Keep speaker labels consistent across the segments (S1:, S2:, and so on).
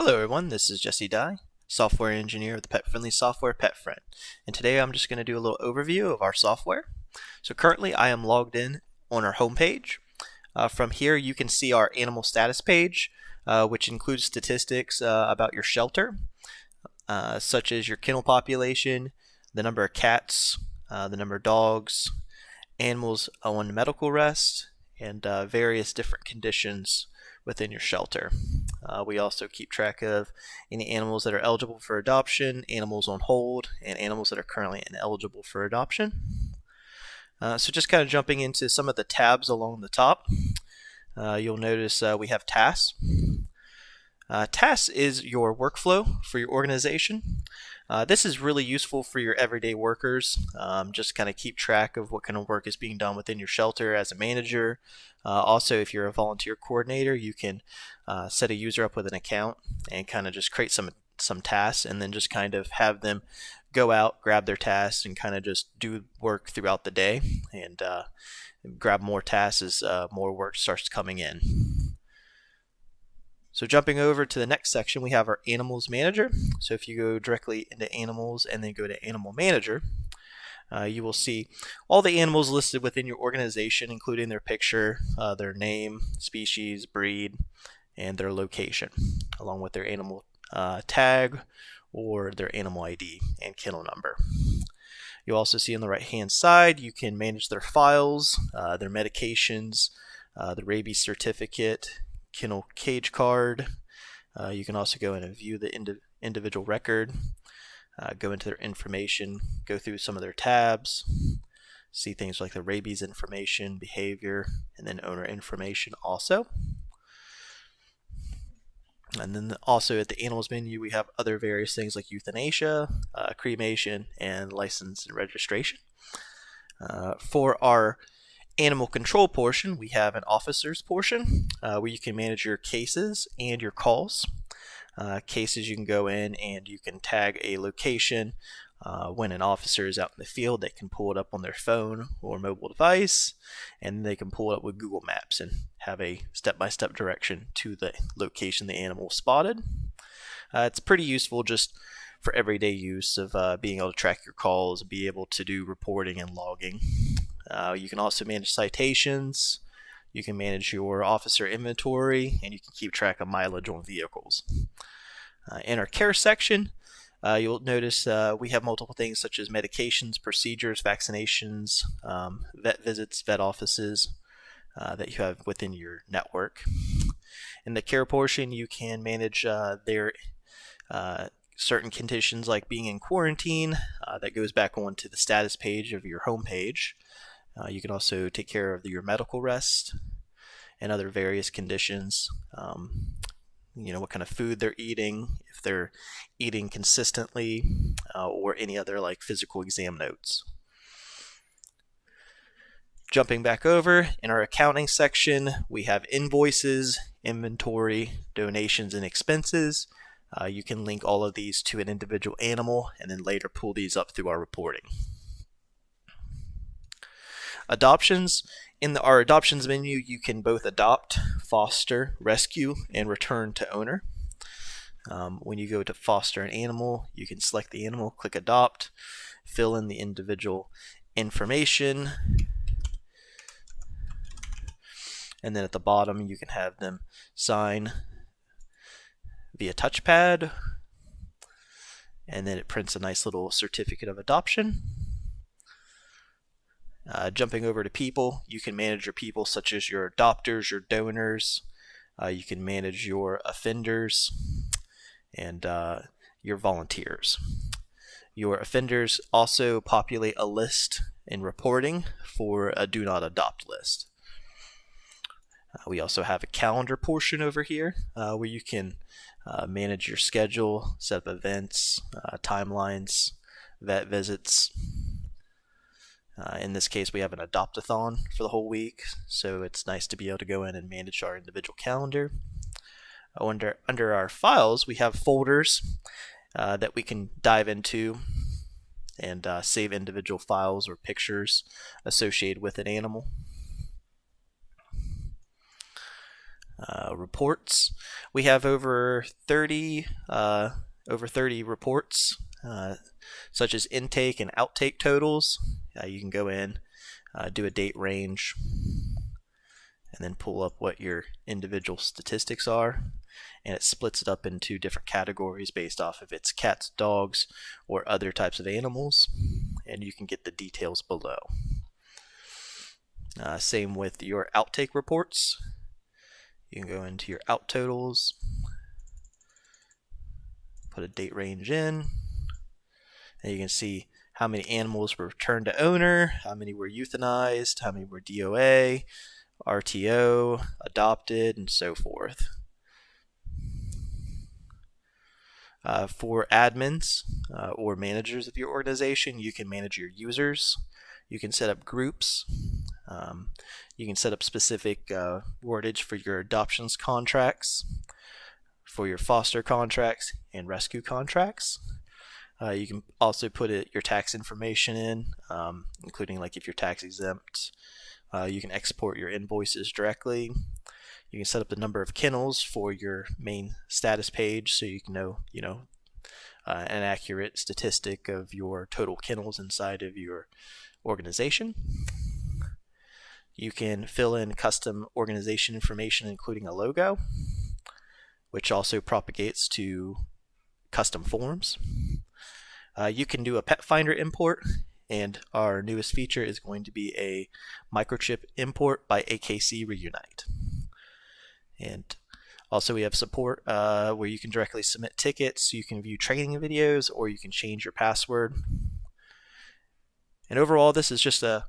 S1: Hello everyone, this is Jesse Dye, software engineer with the pet-friendly software PetFriend. And today I'm just going to do a little overview of our software. So currently I am logged in on our home page. From here you can see our animal status page, which includes statistics about your shelter, such as your kennel population, the number of cats, the number of dogs, animals on medical rest, and various different conditions within your shelter. We also keep track of any animals that are eligible for adoption, animals on hold, and animals that are currently ineligible for adoption. So just kind of jumping into some of the tabs along the top, you'll notice we have tasks. Tasks is your workflow for your organization. This is really useful for your everyday workers. Just kind of keep track of what kind of work is being done within your shelter as a manager. Also, if you're a volunteer coordinator, you can set a user up with an account and kind of just create some tasks and then just kind of have them go out, grab their tasks, and kind of just do work throughout the day and grab more tasks as more work starts coming in. So jumping over to the next section, we have our Animals Manager. So if you go directly into Animals and then go to Animal Manager, you will see all the animals listed within your organization, including their picture, their name, species, breed, and their location, along with their animal tag or their animal ID and kennel number. You'll also see on the right-hand side, you can manage their files, their medications, the rabies certificate, kennel cage card. You can also go in and view the individual record, go into their information, go through some of their tabs, see things like the rabies information, behavior, and then owner information also. And then also at the animals menu, we have other various things like euthanasia, cremation, and license and registration. For our animal control portion, we have an officers portion where you can manage your cases and your calls. Cases, you can go in and you can tag a location. When an officer is out in the field, they can pull it up on their phone or mobile device, and they can pull it up with Google Maps and have a step-by-step direction to the location the animal spotted. It's pretty useful just for everyday use of being able to track your calls, be able to do reporting and logging. You can also manage citations, you can manage your officer inventory, and you can keep track of mileage on vehicles. In our care section, you'll notice we have multiple things such as medications, procedures, vaccinations, vet visits, vet offices that you have within your network. In the care portion, you can manage their certain conditions like being in quarantine. That goes back onto the status page of your home page. You can also take care of your medical rest and other various conditions. What kind of food they're eating, if they're eating consistently, or any other like physical exam notes. Jumping back over, in our accounting section, we have invoices, inventory, donations, and expenses. You can link all of these to an individual animal and then later pull these up through our reporting. Adoptions. In our adoptions menu, you can both adopt, foster, rescue, and return to owner. When you go to foster an animal, you can select the animal, click adopt, fill in the individual information, and then at the bottom you can have them sign via touchpad, and then it prints a nice little certificate of adoption. Jumping over to people, you can manage your people such as your adopters, your donors. You can manage your offenders and your volunteers. Your offenders also populate a list in reporting for a do not adopt list. We also have a calendar portion over here where you can manage your schedule, set up events, timelines, vet visits. In this case, we have an adopt-a-thon for the whole week, so it's nice to be able to go in and manage our individual calendar. Under our files, we have folders that we can dive into and save individual files or pictures associated with an animal. Reports. We have over 30 reports, such as intake and outtake totals. You can go in, do a date range, and then pull up what your individual statistics are. And it splits it up into different categories based off if it's cats, dogs, or other types of animals. And you can get the details below. Same with your outtake reports. You can go into your out totals, put a date range in, and you can see how many animals were returned to owner, how many were euthanized, how many were DOA, RTO, adopted, and so forth. For admins or managers of your organization, you can manage your users. You can set up groups. You can set up specific wordage for your adoptions contracts, for your foster contracts, and rescue contracts. You can also put your tax information in, including like if you're tax exempt. You can export your invoices directly. You can set up the number of kennels for your main status page, so you can know, an accurate statistic of your total kennels inside of your organization. You can fill in custom organization information, including a logo, which also propagates to custom forms. You can do a pet finder import, and our newest feature is going to be a microchip import by AKC Reunite. And also we have support where you can directly submit tickets, so you can view training videos, or you can change your password. And overall, this is just a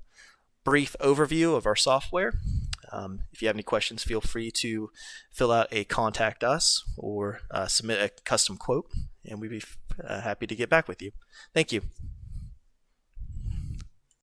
S1: brief overview of our software. If you have any questions, feel free to fill out a contact us or submit a custom quote, and we'd be happy to get back with you. Thank you.